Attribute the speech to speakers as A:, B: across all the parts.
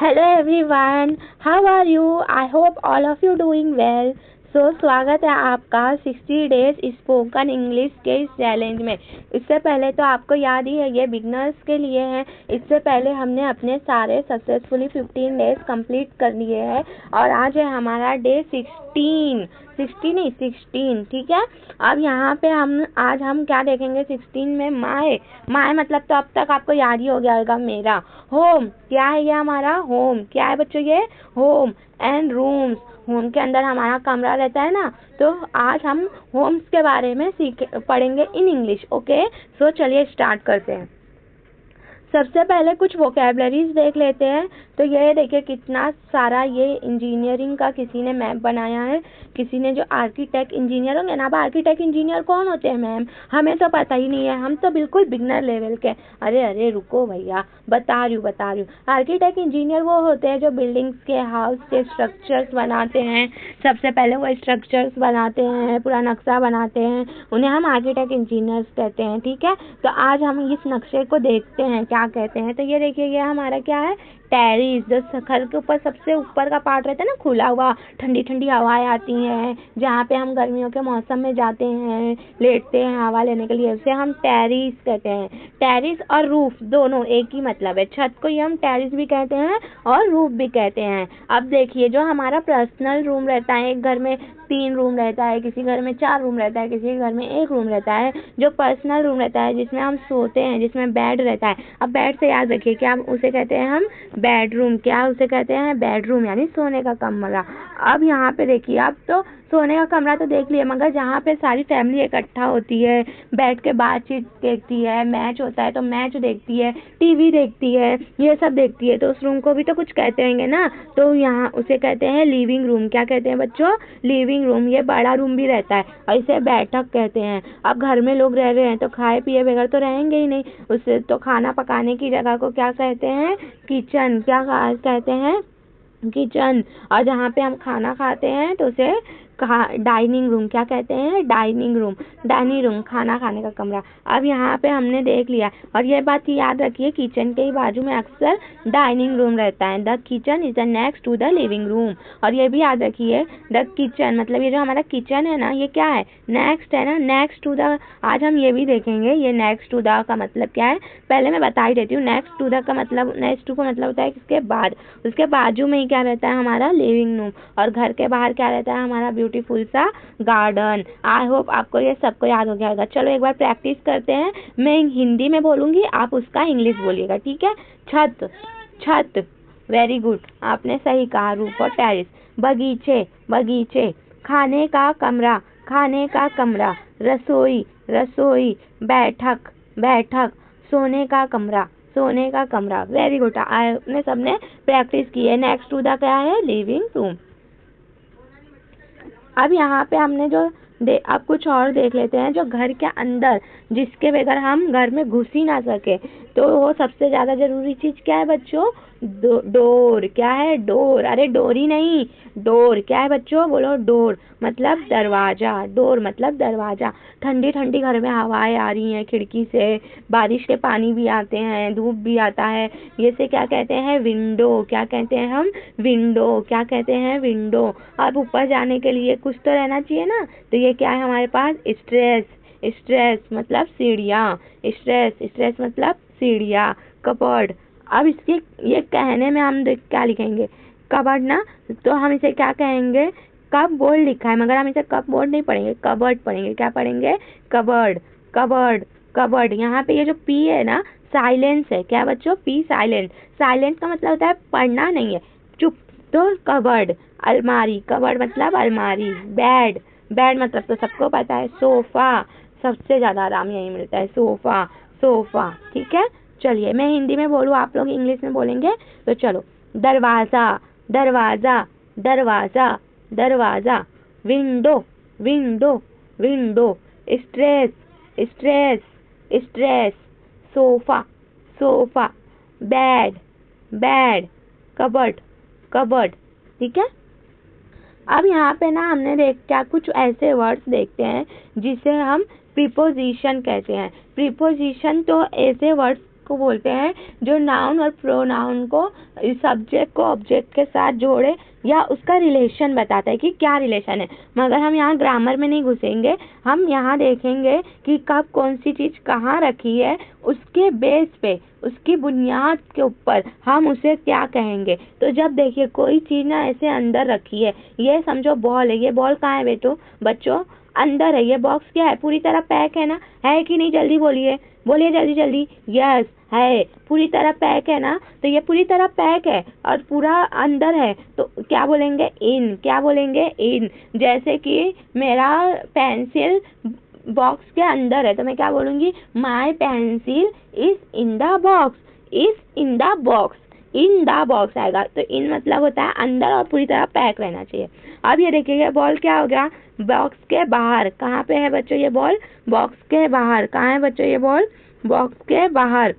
A: Hello everyone, how are you? I hope all of you doing well. स्वागत है आपका 60 days spoken English के इस चैलेंज में। इससे पहले तो आपको याद ही है ये बिगनर्स के लिए है। इससे पहले हमने अपने सारे सक्सेसफुली 15 डेज कंप्लीट कर लिए हैं और आज है हमारा डे 16 नहीं 16, ठीक है। अब यहाँ पे आज हम क्या देखेंगे 16 में? माय मतलब तो अब तक आपको याद ही हो गया होगा मेरा। होम क्या है? ये हमारा होम क्या है बच्चों? ये होम एंड रूम्स, होम के अंदर हमारा कमरा रहता है ना। तो आज हम होम्स के बारे में पढ़ेंगे इन इंग्लिश। ओके, सो चलिए स्टार्ट करते हैं। सबसे पहले कुछ वोकैबलरीज देख लेते हैं। तो ये देखिए कितना सारा ये इंजीनियरिंग का किसी ने मैप बनाया है, किसी ने जो आर्किटेक्ट इंजीनियर होंगे ना। अब आर्किटेक्ट इंजीनियर कौन होते हैं मैम? हमें तो पता ही नहीं है, हम तो बिल्कुल बिगनर लेवल के। अरे रुको भैया, बता रही हूँ। आर्किटेक्ट इंजीनियर वो होते हैं जो बिल्डिंग्स के, हाउस के स्ट्रक्चर्स बनाते हैं। सबसे पहले वो स्ट्रक्चर्स बनाते हैं, पूरा नक्शा बनाते हैं, उन्हें हम आर्किटेक्ट इंजीनियर्स कहते हैं, ठीक है। तो आज हम इस नक्शे को देखते हैं क्या कहते हैं। तो ये देखिए, ये हमारा क्या है? टेरिस, जो घर के ऊपर सबसे ऊपर का पार्ट रहता है ना, खुला हुआ, ठंडी ठंडी हवाएं आती हैं, जहाँ पे हम गर्मियों के मौसम में जाते हैं, लेटते हैं हवा लेने के लिए, उसे हम टेरिस कहते हैं। टेरिस और रूफ दोनों एक ही मतलब है। छत को ही हम टेरिस भी कहते हैं और रूफ भी कहते हैं। अब देखिए, जो हमारा पर्सनल रूम रहता है, एक घर में 3 रूम रहता है, किसी घर में 4 रूम रहता है, किसी घर में 1 रूम रहता है। जो पर्सनल रूम रहता है जिसमें हम सोते हैं, जिसमें बेड रहता है। अब बेड से याद रखिए क्या उसे कहते हैं हम? बेडरूम। क्या उसे कहते हैं? बेडरूम, यानी सोने का कमरा। अब यहाँ पे देखिए, अब तो सोने का कमरा तो देख लिए, मगर जहाँ पे सारी फैमिली इकट्ठा होती है, बैठ के बातचीत देखती है, मैच होता है तो मैच देखती है, टीवी देखती है, ये सब देखती है, तो उस रूम को भी तो कुछ कहते होंगे ना। तो यहाँ उसे कहते हैं लिविंग रूम। क्या कहते हैं बच्चों? Living room. ये बड़ा रूम भी रहता है और इसे बैठक कहते हैं। अब घर में लोग रह रहे हैं तो खाए पिए बगैर तो रहेंगे ही नहीं, उससे तो खाना पकाने की जगह को क्या कहते हैं? किचन। क्या कहते हैं? किचन। और जहाँ पे हम खाना खाते हैं तो उसे डाइनिंग रूम। क्या कहते हैं? डाइनिंग रूम, खाना खाने का कमरा। अब यहाँ पे हमने देख लिया, और ये बात याद रखिए, किचन के ही बाजू में अक्सर डाइनिंग रूम रहता है। The kitchen is the next to the living room. और ये भी याद रखिए, द किचन मतलब ये जो हमारा किचन है ना, ये क्या है? नेक्स्ट है ना, नेक्स्ट टू द। आज हम ये भी देखेंगे, ये नेक्स्ट टू द का मतलब क्या है। पहले मैं बता ही देती हूँ। नेक्स्ट टू द का मतलब, नेक्स्ट टू का मतलब होता है इसके बाद, उसके बाजू में ही क्या रहता है? हमारा लिविंग रूम। और घर के बाहर क्या रहता है? हमारा ब्यूटीफुल सा गार्डन। आई होप आपको ये सबको याद हो गया होगा। चलो एक बार प्रैक्टिस करते हैं। मैं हिंदी में बोलूंगी, आप उसका इंग्लिश बोलिएगा, ठीक है। छत, वेरी गुड, आपने सही कहा। रूफ और टेरिस। बगीचे, खाने का कमरा, रसोई, बैठक, सोने का कमरा, वेरी गुड। आपने सबने प्रैक्टिस की है। नेक्स्ट टू द क्या है? Living room. अब यहाँ पे हमने अब कुछ और देख लेते हैं, जो घर के अंदर, जिसके बगैर हम घर में घुस ही ना सके। तो वो सबसे ज्यादा जरूरी चीज क्या है बच्चों? डोर। क्या है? डोर। अरे डोरी नहीं, डोर। क्या है बच्चों? बोलो। डोर मतलब दरवाजा। ठंडी ठंडी घर में हवाएं आ रही हैं खिड़की से, बारिश के पानी भी आते हैं, धूप भी आता है, ये से क्या कहते हैं? विंडो। क्या कहते हैं हम? विंडो। क्या कहते हैं? विंडो। अब ऊपर जाने के लिए कुछ तो रहना चाहिए ना, तो ये क्या है हमारे पास? स्ट्रेस मतलब सीढ़ियाँ। स्ट्रेस मतलब सीढ़ियाँ। कबर्ड। अब इसके ये कहने में हम क्या लिखेंगे? कबर्ड ना, तो हम इसे क्या कहेंगे? कब बोर्ड लिखा है, मगर हम इसे कब बोर्ड नहीं पढ़ेंगे, कबर्ड पढ़ेंगे। क्या पढ़ेंगे? कबर्ड। यहाँ पे ये जो पी है ना, साइलेंस है। क्या बच्चों? पी साइलेंस का मतलब होता है पढ़ना नहीं है, चुप। तो कबर्ड। कबर्ड मतलब अलमारी। बेड मतलब तो सबको पता है, सोफा। सबसे ज्यादा आराम यही मिलता है, सोफा, ठीक है। चलिए मैं हिंदी में बोलूँ, आप लोग इंग्लिश में बोलेंगे। तो चलो। दरवाजा, window, stress, sofa, bed, cupboard, ठीक है। अब यहाँ पे ना हमने क्या कुछ ऐसे वर्ड्स देखते हैं जिसे हम प्रीपोजिशन कहते हैं। प्रीपोजिशन तो ऐसे वर्ड्स किसको बोलते हैं, जो नाउन और प्रोनाउन को, सब्जेक्ट को ऑब्जेक्ट के साथ जोड़े या उसका रिलेशन बताता है कि क्या रिलेशन है। मगर हम यहाँ ग्रामर में नहीं घुसेंगे, हम यहाँ देखेंगे कि कब कौन सी चीज़ कहाँ रखी है, उसके बेस पे, उसकी बुनियाद के ऊपर हम उसे क्या कहेंगे। तो जब देखिए कोई चीज़ ना ऐसे अंदर रखी है, ये समझो बॉल है, ये बॉल कहाँ है बच्चों, अंदर है। ये बॉक्स क्या है, पूरी तरह पैक है ना, है कि नहीं, जल्दी बोलिए, बोलिए जल्दी जल्दी। यस है, पूरी तरह पैक है ना, तो ये पूरी तरह पैक है और पूरा अंदर है, तो क्या बोलेंगे, इन। क्या बोलेंगे, इन। जैसे कि मेरा पेंसिल बॉक्स के अंदर है, तो मैं क्या बोलूँगी, माई pencil is in the box, is in the box, in the box आएगा। तो इन मतलब होता है अंदर और पूरी तरह पैक रहना चाहिए। अब ये देखिए बॉल क्या हो गया, बॉक्स के बाहर। कहाँ पे है बच्चों ये बॉल, बॉक्स के बाहर। कहाँ है बच्चों ये बॉल, बॉक्स के बाहर।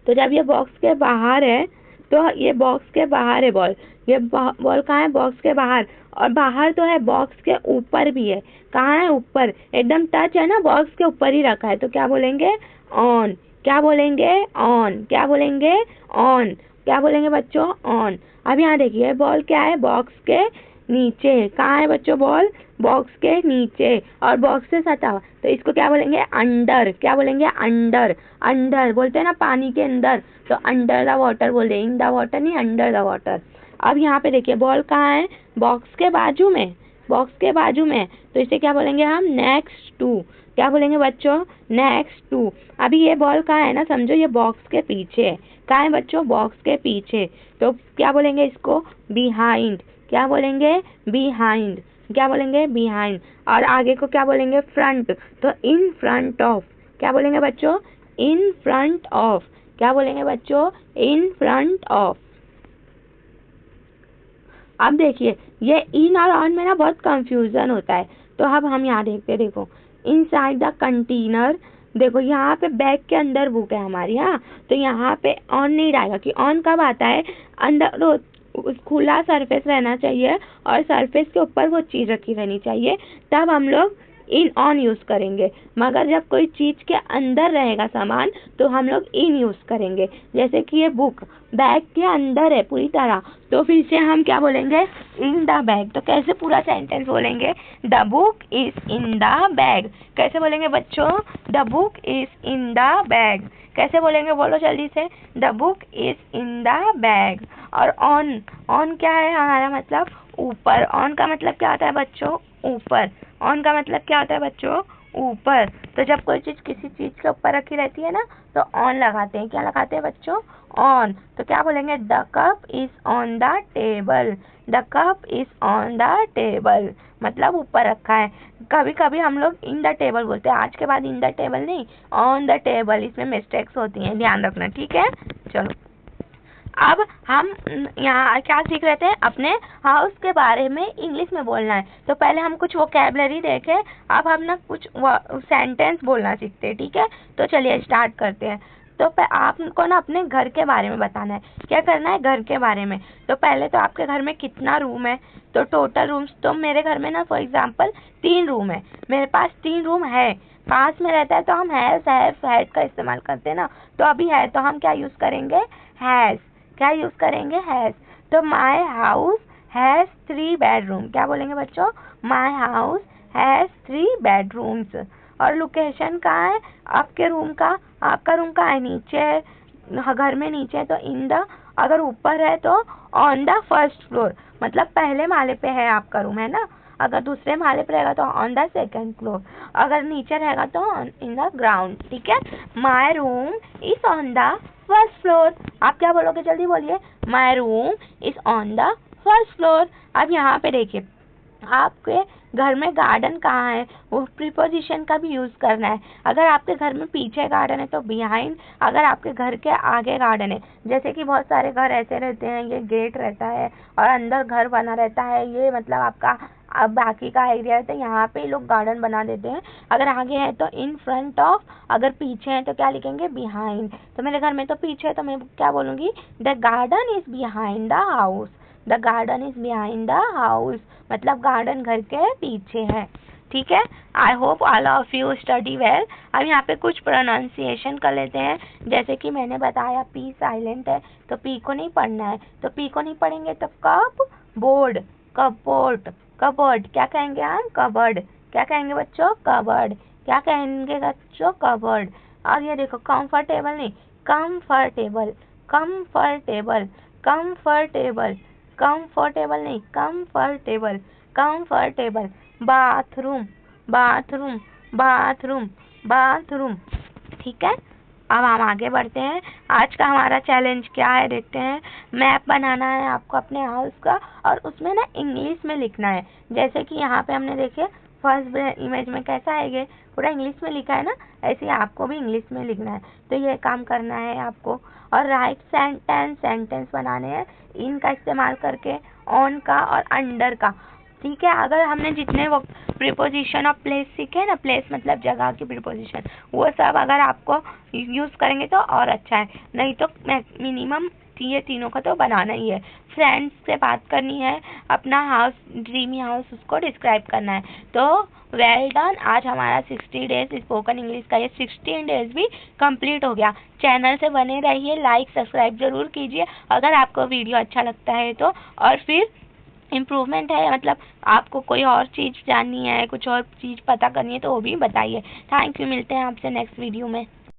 A: तो जब ये बॉक्स के बाहर है, तो ये बॉक्स के बाहर है बॉल। ये बॉल कहाँ है, बॉक्स के बाहर। और बाहर तो है, बॉक्स के ऊपर भी है। कहाँ है, ऊपर, एकदम टच है ना, बॉक्स के ऊपर ही रखा है। तो क्या बोलेंगे, ऑन। क्या बोलेंगे, ऑन। क्या बोलेंगे, ऑन। क्या बोलेंगे बच्चों, ऑन। अब यहाँ देखिए बॉल क्या है, बॉक्स के नीचे। कहाँ है बच्चों बॉल, बॉक्स के नीचे और बॉक्स से सटा हुआ, तो इसको क्या बोलेंगे, अंडर। क्या बोलेंगे, अंडर। अंडर बोलते हैं ना पानी के अंदर, तो अंडर द वाटर बोल दे, इन द वाटर नहीं, अंडर द वाटर। अब यहाँ पे देखिए बॉल कहाँ है, बॉक्स के बाजू में, बॉक्स के बाजू में, तो इसे क्या बोलेंगे हम, नेक्स्ट टू। क्या बोलेंगे बच्चों, नेक्स्ट टू। अभी ये बॉल कहाँ है ना, समझो ये बॉक्स के पीछे है। कहाँ है बच्चों, बॉक्स के पीछे, तो क्या बोलेंगे इसको, बिहाइंड। क्या बोलेंगे, बिहाइंड। क्या बोलेंगे, बिहाइंड। और आगे को क्या बोलेंगे, फ्रंट, तो इन फ्रंट ऑफ। क्या बोलेंगे बच्चों, इन फ्रंट ऑफ। क्या बोलेंगे बच्चों, इन फ्रंट ऑफ। अब देखिए ये इन और ऑन में ना बहुत कंफ्यूजन होता है, तो अब हम यहाँ देखते हैं, देखो इनसाइड द कंटेनर। देखो यहाँ पे बैग के अंदर बुक है हमारी, हाँ, तो यहाँ पे ऑन नहीं रहेगा, कि ऑन कब आता है, अंदर खुला सरफेस रहना चाहिए और सरफेस के ऊपर वो चीज़ रखी रहनी चाहिए, तब हम लोग इन ऑन यूज़ करेंगे। मगर जब कोई चीज़ के अंदर रहेगा सामान, तो हम लोग इन यूज़ करेंगे। जैसे कि ये बुक बैग के अंदर है पूरी तरह, तो फिर से हम क्या बोलेंगे, इन द बैग। तो कैसे पूरा सेंटेंस बोलेंगे, the book is in the bag. कैसे बोलेंगे बच्चों, the book is in the bag. कैसे बोलेंगे, बोलो जल्दी से, the book is in the bag. और ऑन, ऑन क्या है हमारा मतलब, ऊपर। ऑन का मतलब क्या होता है बच्चों, ऊपर। ऑन का मतलब क्या होता है बच्चों, ऊपर। तो जब कोई चीज़ किसी चीज़ के ऊपर रखी रहती है ना, तो ऑन लगाते हैं। क्या लगाते हैं बच्चों, ऑन। तो क्या बोलेंगे, the cup is on the table. The cup is on the table मतलब ऊपर रखा है। कभी कभी हम लोग इन द टेबल बोलते हैं, आज के बाद इन द टेबल नहीं, ऑन द टेबल। इसमें मिस्टेक्स होती हैं, ध्यान रखना, ठीक है। चलो अब हम यहाँ क्या सीख रहे थे, अपने हाउस के बारे में इंग्लिश में बोलना है। तो पहले हम कुछ वोकैबुलरी देखे, अब हम ना कुछ सेंटेंस बोलना सीखते हैं, ठीक है। तो चलिए स्टार्ट करते हैं। तो आपको ना अपने घर के बारे में बताना है। क्या करना है, घर के बारे में। तो पहले तो आपके घर में कितना रूम है, तो टोटल रूम्स, तो मेरे घर में ना फॉर एग्जांपल 3 रूम है। मेरे पास 3 रूम है। पास में रहता है तो हम हैज का इस्तेमाल करते हैं ना, तो अभी है तो हम क्या यूज़ करेंगे, हैज़। क्या यूज़ करेंगे, हैज़। तो माई हाउस हैज़ 3 बेडरूम। क्या बोलेंगे बच्चों, माई हाउस हैज़ 3 बेडरूम्स। और लोकेशन कहाँ है आपके रूम का, आपका रूम कहाँ है, नीचे है, घर में नीचे है तो इन द, अगर ऊपर है तो ऑन द फर्स्ट फ्लोर, मतलब पहले माले पे है आपका रूम, है ना। अगर दूसरे माले पे रहेगा तो ऑन द सेकंड फ्लोर, अगर नीचे रहेगा तो इन द ग्राउंड, ठीक है। My room is on the first floor. आप क्या बोलोगे, जल्दी बोलिए, my room is on the first floor. अब यहाँ पे देखिए आपके घर में गार्डन कहाँ है, वो प्रीपोजिशन का भी यूज़ करना है। अगर आपके घर में पीछे गार्डन है तो बिहाइंड, अगर आपके घर के आगे गार्डन है, जैसे कि बहुत सारे घर ऐसे रहते हैं, ये गेट रहता है और अंदर घर बना रहता है, ये मतलब आपका अब बाकी का एरिया रहता है, यहाँ पे लोग गार्डन बना देते हैं। अगर आगे है तो इन फ्रंट ऑफ, अगर पीछे है तो क्या लिखेंगे, बिहाइंड। तो मेरे घर में तो पीछे है तो मैं क्या बोलूँगी, the garden is behind the house. The garden is behind the house मतलब गार्डन घर के पीछे है। ठीक है। I hope all of you study well. अब यहाँ पे कुछ प्रोनाउंसिएशन कर लेते हैं। जैसे कि मैंने बताया पी साइलेंट है तो पी को नहीं पढ़ना है, तो पी को नहीं पढ़ेंगे तो कब बोर्ड, कपबोर्ड, कबर्ड क्या कहेंगे हम, कबर्ड। क्या कहेंगे बच्चों, कबर्ड। क्या कहेंगे बच्चों, कबर्ड। और ये देखो कंफर्टेबल नहीं, कंफर्टेबल, कंफर्टेबल, कंफर्टेबल, कंफर्टेबल नहीं, comfortable, comfortable. Bathroom, bathroom, bathroom, bathroom. ठीक है। अब हम आगे बढ़ते हैं। आज का हमारा चैलेंज क्या है देखते हैं। मैप बनाना है आपको अपने हाउस का, और उसमें ना इंग्लिश में लिखना है। जैसे कि यहाँ पे हमने देखे फर्स्ट इमेज में कैसा है, ये पूरा इंग्लिश में लिखा है ना, ऐसे ही आपको भी इंग्लिश में लिखना है। तो ये काम करना है आपको। और राइट सेंटेंस, सेंटेंस बनाने हैं इन का इस्तेमाल करके, ऑन का और अंडर का। ठीक है। अगर हमने जितने वो प्रीपोजिशन ऑफ प्लेस सीखे ना, प्लेस मतलब जगह की प्रीपोजिशन, वो सब अगर आपको यूज़ करेंगे तो और अच्छा है, नहीं तो मिनिमम ये तीनों का तो बनाना ही है। फ्रेंड्स से बात करनी है, अपना हाउस, ड्रीमी हाउस, उसको डिस्क्राइब करना है। तो वेल डन। आज हमारा 60 डेज स्पोकन इंग्लिश का ये 16 डेज भी कंप्लीट हो गया। चैनल से बने रहिए, लाइक सब्सक्राइब जरूर कीजिए अगर आपको वीडियो अच्छा लगता है तो। और फिर इम्प्रूवमेंट है, मतलब आपको कोई और चीज़ जाननी है, कुछ और चीज़ पता करनी है तो वो भी बताइए। Thank you. मिलते हैं आपसे नेक्स्ट वीडियो में।